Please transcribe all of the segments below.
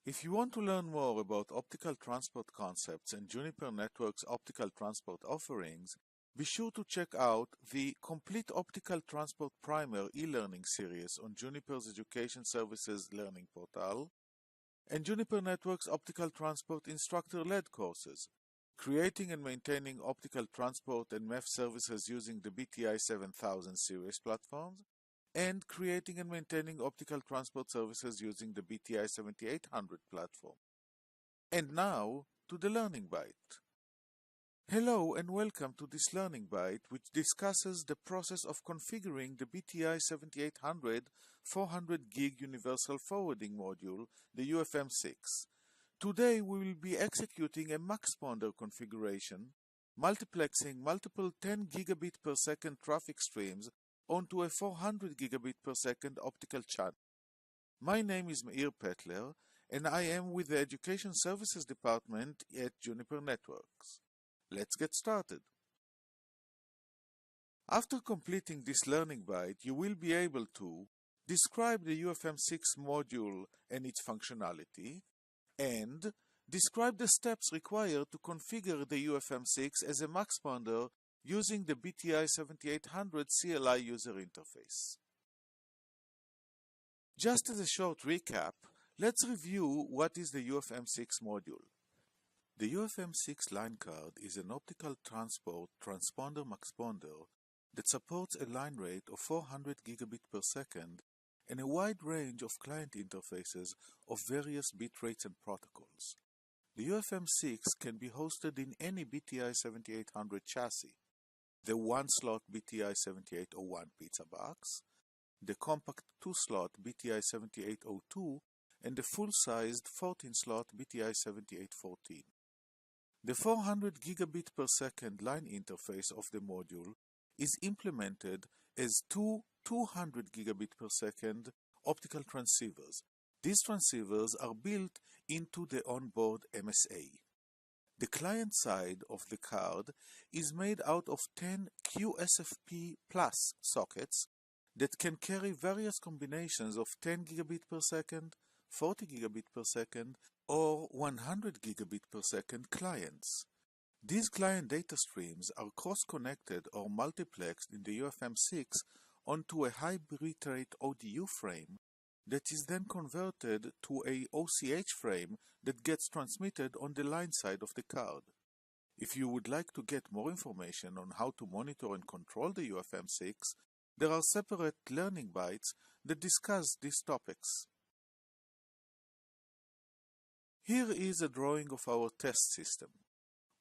If you want to learn more about optical transport concepts and Juniper Network's optical transport offerings, be sure to check out the Complete Optical Transport Primer e-learning series on Juniper's Education Services learning portal, and Juniper Network's optical transport instructor-led courses, creating and maintaining optical transport and MEF services using the BTI7800 series platforms, and creating and maintaining optical transport services using the BTI7800 platform. And now, to the Learning Byte. Hello and welcome to this Learning Byte, which discusses the process of configuring the BTI7800 400GB Universal Forwarding Module, the UFM6. Today we will be executing a Muxponder configuration, multiplexing multiple 10 gigabit per second traffic streams onto a 400 gigabit per second optical channel. My name is Meir Petler, and I am with the Education Services Department at Juniper Networks. Let's get started. After completing this Learning Byte, you will be able to describe the UFM6 module and its functionality, and describe the steps required to configure the UFM6 as a Muxponder using the BTI7800 CLI user interface. Just as a short recap, let's review what is the UFM6 module. The UFM6 line card is an optical transport transponder Muxponder that supports a line rate of 400 gigabit per second and a wide range of client interfaces of various bit rates and protocols. The UFM6 can be hosted in any BTI7800 chassis, the one-slot BTI7801 pizza box, the compact 2-slot BTI7802, and the full-sized 14-slot BTI7814. The 400 gigabit per second line interface of the module is implemented as two 200 gigabit per second optical transceivers. These transceivers are built into the onboard MSA. The client side of the card is made out of 10 QSFP Plus sockets that can carry various combinations of 10 gigabit per second, 40 gigabit per second, or 100 gigabit per second clients. These client data streams are cross-connected or multiplexed in the UFM6 onto a high bitrate ODU frame that is then converted to a OCH frame that gets transmitted on the line side of the card. If you would like to get more information on how to monitor and control the UFM6, there are separate learning bytes that discuss these topics. Here is a drawing of our test system.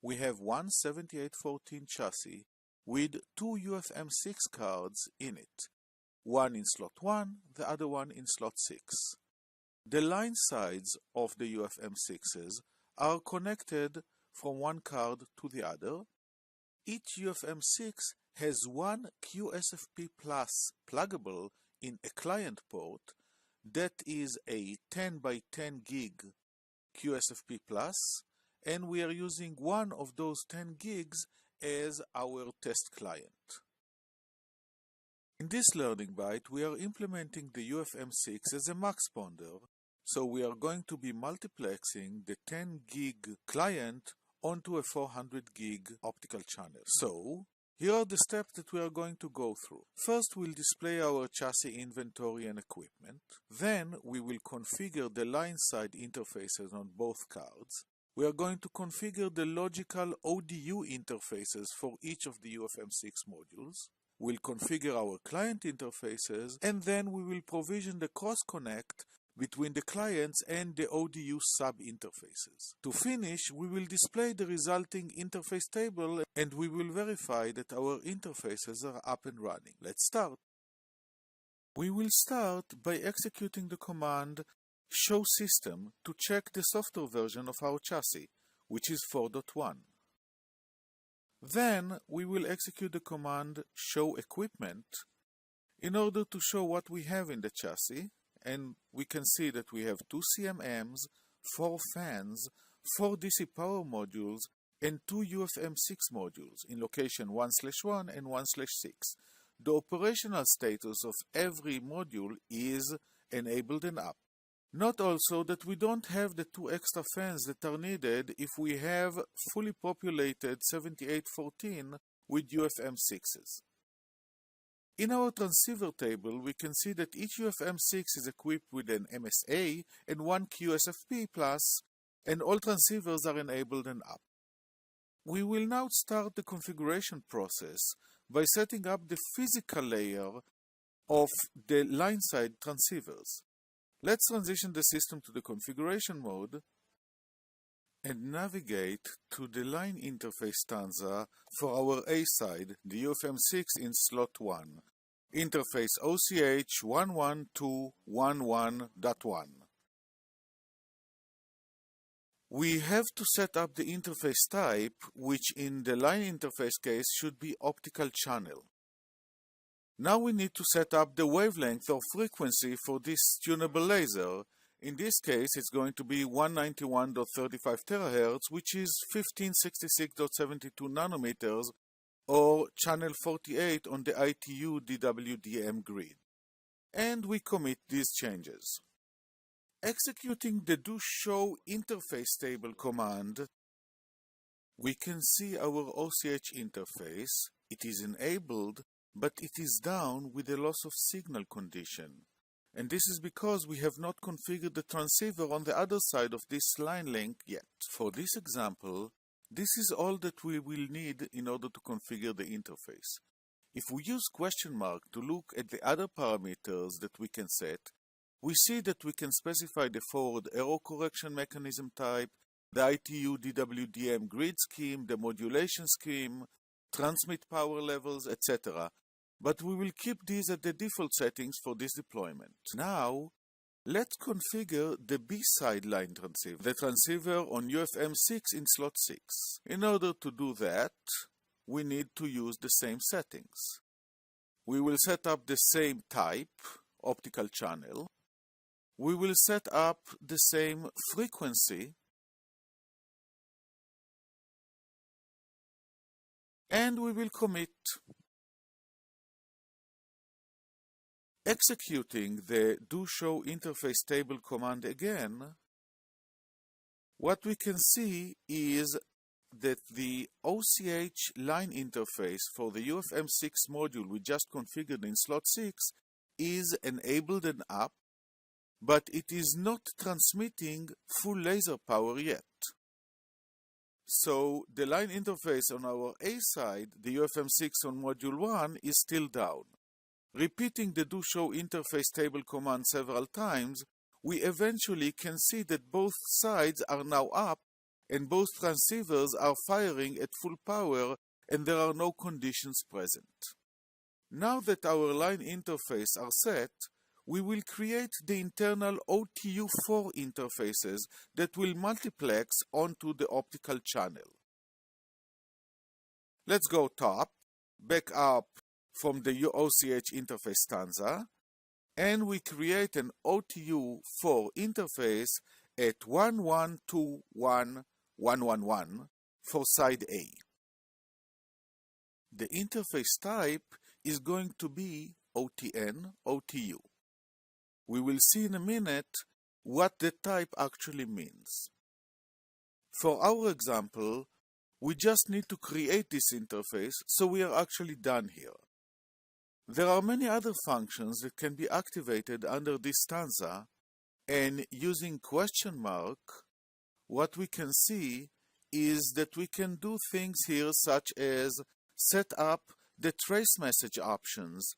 We have one 7814 chassis with two UFM6 cards in it, one in slot 1, the other one in slot 6. The line sides of the UFM6s are connected from one card to the other. Each UFM6 has one QSFP Plus pluggable in a client port that is a 10 by 10 gig QSFP Plus, and we are using one of those 10 gigs as our test client. In this Learning Byte, we are implementing the UFM6 as a Muxponder, so we are going to be multiplexing the 10 gig client onto a 400 gig optical channel. So, here are the steps that we are going to go through. First, we'll display our chassis inventory and equipment. Then, we will configure the line-side interfaces on both cards. We are going to configure the logical ODU interfaces for each of the UFM6 modules. We'll configure our client interfaces, and then we will provision the cross-connect between the clients and the ODU sub-interfaces. To finish, we will display the resulting interface table, and we will verify that our interfaces are up and running. Let's start. We will start by executing the command show system to check the software version of our chassis, which is 4.1. Then we will execute the command show equipment in order to show what we have in the chassis, and we can see that we have 2 CMMs, 4 fans, 4 DC power modules, and 2 UFM6 modules in location 1/1 and 1/6. The operational status of every module is enabled and up. Note also that we don't have the 2 extra fans that are needed if we have fully populated 7814 with UFM6s. In our transceiver table, we can see that each UFM6 is equipped with an MSA and 1 QSFP+, and all transceivers are enabled and up. We will now start the configuration process by setting up the physical layer of the line-side transceivers. Let's transition the system to the configuration mode and navigate to the line interface stanza for our A side, the UFM6 in slot 1, interface OCH 112.11.1. We have to set up the interface type, which in the line interface case should be optical channel. Now we need to set up the wavelength or frequency for this tunable laser. In this case, it's going to be 191.35 terahertz, which is 1566.72 nanometers, or channel 48 on the ITU DWDM grid. And we commit these changes. Executing the do-show interface table command, we can see our OCH interface. It is enabled, but it is down with a loss of signal condition. And this is because we have not configured the transceiver on the other side of this line link yet. For this example, this is all that we will need in order to configure the interface. If we use question mark to look at the other parameters that we can set, we see that we can specify the forward error correction mechanism type, the ITU DWDM grid scheme, the modulation scheme, transmit power levels, etc. But we will keep these at the default settings for this deployment. Now, let's configure the B-side line transceiver, the transceiver on UFM6 in slot 6. In order to do that, we need to use the same settings. We will set up the same type, optical channel. We will set up the same frequency. And we will commit. Executing the do-show interface table command again, what we can see is that the OCH line interface for the UFM6 module we just configured in slot 6 is enabled and up, but it is not transmitting full laser power yet. So the line interface on our A side, the UFM6 on module 1, is still down. Repeating the do-show interface table command several times, we eventually can see that both sides are now up and both transceivers are firing at full power and there are no conditions present. Now that our line interface are set, we will create the internal OTU4 interfaces that will multiplex onto the optical channel. Let's go top, back up from the OCH interface stanza, and we create an OTU4 interface at 112.1.1.1 for side A. The interface type is going to be OTN, OTU. We will see in a minute what the type actually means. For our example, we just need to create this interface, so we are actually done here. There are many other functions that can be activated under this stanza, and using question mark, what we can see is that we can do things here such as set up the trace message options.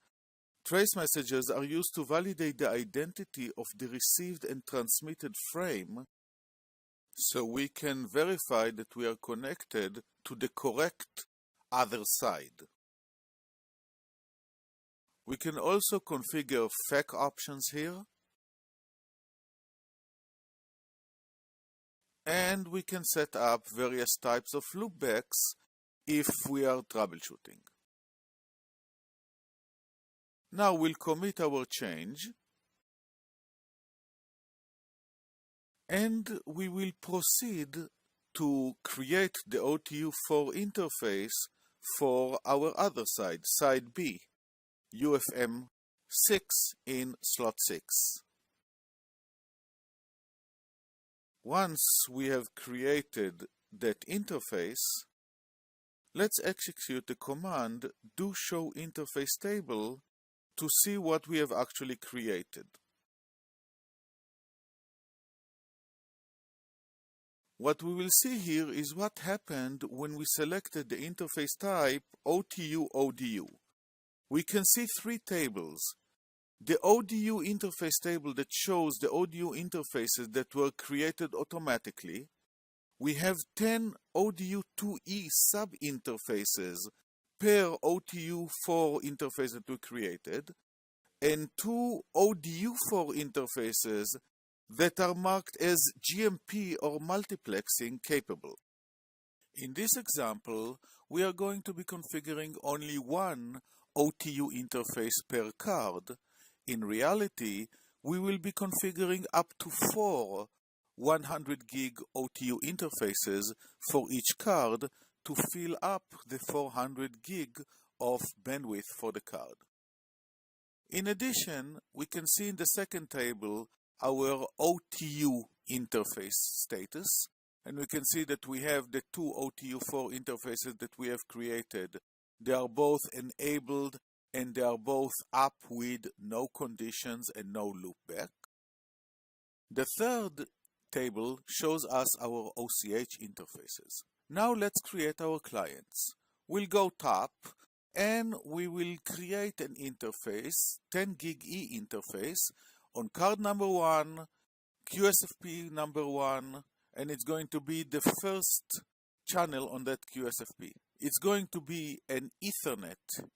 Trace messages are used to validate the identity of the received and transmitted frame, so we can verify that we are connected to the correct other side. We can also configure FAC options here, and we can set up various types of loopbacks if we are troubleshooting. Now we'll commit our change, and we will proceed to create the OTU4 interface for our other side, side B, UFM6 in slot 6. Once we have created that interface, let's execute the command do show interface table to see what we have actually created. What we will see here is what happened when we selected the interface type OTU-ODU. We can see three tables. The ODU interface table that shows the ODU interfaces that were created automatically. We have 10 ODU2E sub-interfaces per OTU4 interface that we created, and 2 ODU4 interfaces that are marked as GMP or multiplexing capable. In this example, we are going to be configuring only one OTU interface per card. In reality, we will be configuring up to 4 100 gig OTU interfaces for each card to fill up the 400 gig of bandwidth for the card. In addition, we can see in the second table our OTU interface status, and we can see that we have the 2 OTU4 interfaces that we have created. They are both enabled and they are both up with no conditions and no loopback. The third table shows us our OCH interfaces. Now let's create our clients. We'll go top and we will create an interface, 10 gig E interface, on card number 1, QSFP number 1, and it's going to be the first channel on that QSFP. It's going to be an Ethernet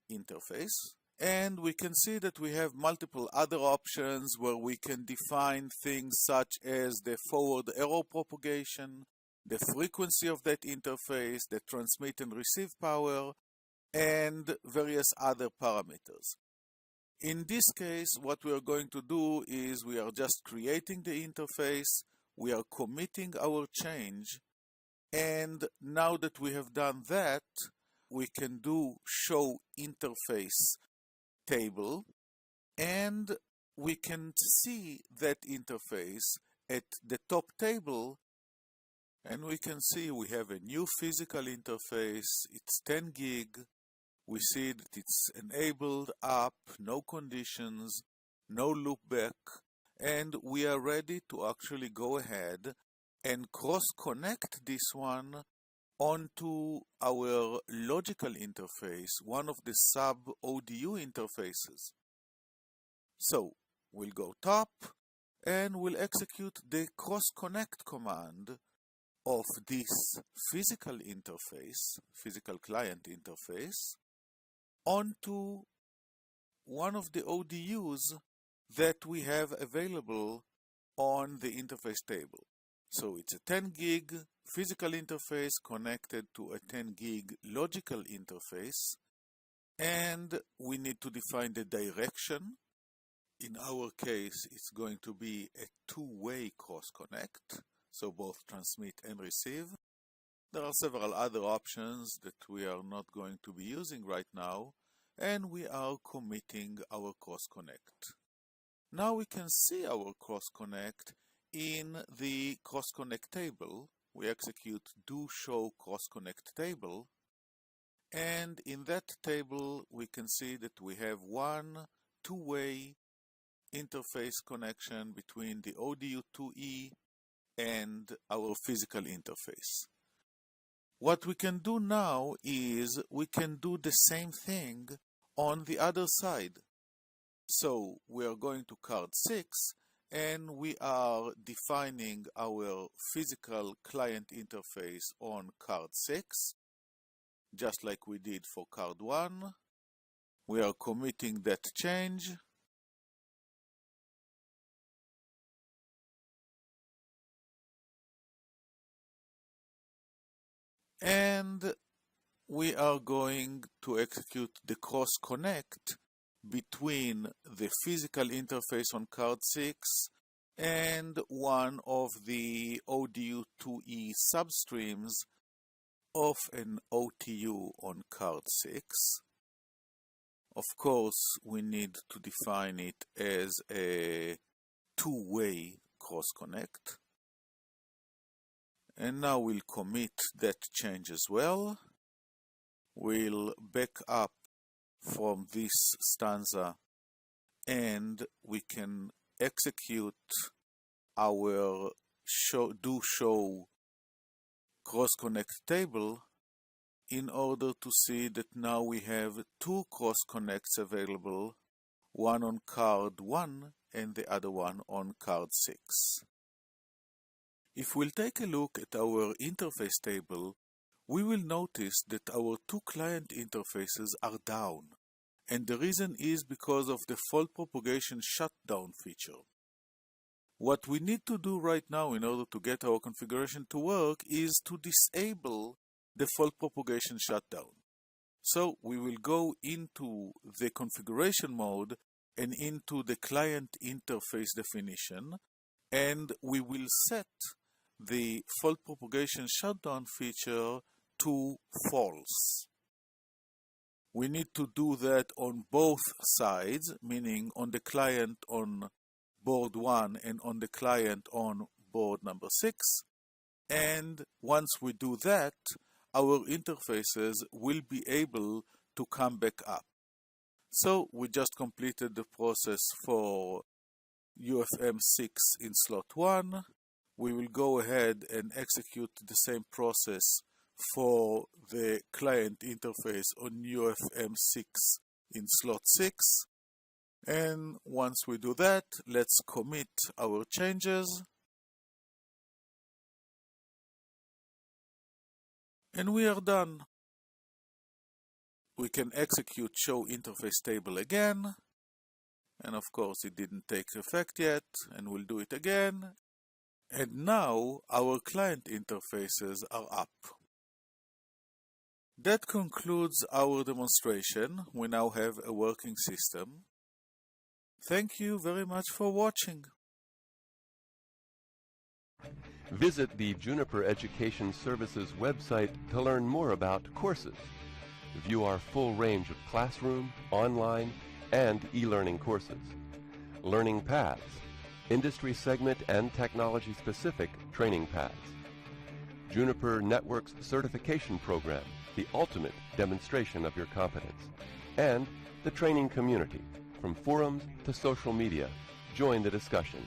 interface, and we can see that we have multiple other options where we can define things such as the forward arrow propagation, the frequency of that interface, the transmit and receive power, and various other parameters. In this case, what we are going to do is we are just creating the interface, we are committing our change, and now that we have done that, we can do show interface table, and we can see that interface at the top table, and we can see we have a new physical interface. It's 10 gig. We see that it's enabled up, no conditions, no loopback, and we are ready to actually go ahead and cross-connect this one onto our logical interface, one of the sub-ODU interfaces. So we'll go top and we'll execute the cross-connect command of this physical interface, physical client interface, onto one of the ODUs that we have available on the interface table. So it's a 10 gig physical interface connected to a 10 gig logical interface, and we need to define the direction. In our case, it's going to be a two-way cross-connect, so both transmit and receive. There are several other options that we are not going to be using right now, and we are committing our cross-connect. Now we can see our cross-connect in the cross-connect table. We execute do show cross-connect table, and in that table we can see that we have one two-way interface connection between the ODU2E and our physical interface. What we can do now is we can do the same thing on the other side. So we are going to card 6 and we are defining our physical client interface on card 6, just like we did for card 1. We are committing that change. And we are going to execute the cross-connect between the physical interface on card 6 and one of the ODU2E substreams of an OTU on card 6. Of course, we need to define it as a two-way cross-connect. And now we'll commit that change as well. We'll back up from this stanza and we can execute our show cross-connect table in order to see that now we have two cross-connects available, one on card 1 and the other one on card 6. If we'll take a look at our interface table, we will notice that our two client interfaces are down, and the reason is because of the fault propagation shutdown feature. What we need to do right now in order to get our configuration to work is to disable the fault propagation shutdown. So we will go into the configuration mode and into the client interface definition, and we will set the fault propagation shutdown feature to false. We need to do that on both sides, meaning on the client on board 1 and on the client on board number 6. And once we do that, our interfaces will be able to come back up. So we just completed the process for UFM6 in slot 1. We will go ahead and execute the same process for the client interface on UFM6 in slot 6. And once we do that, let's commit our changes. And we are done. We can execute show interface table again. And of course it didn't take effect yet, and we'll do it again. And now our client interfaces are up. That concludes our demonstration. We now have a working system. Thank you very much for watching. Visit the Juniper Education Services website to learn more about courses. View our full range of classroom, online, and e-learning courses. Learning paths, industry segment and technology-specific training paths. Juniper Network's certification program, the ultimate demonstration of your competence. And the training community, from forums to social media. Join the discussion.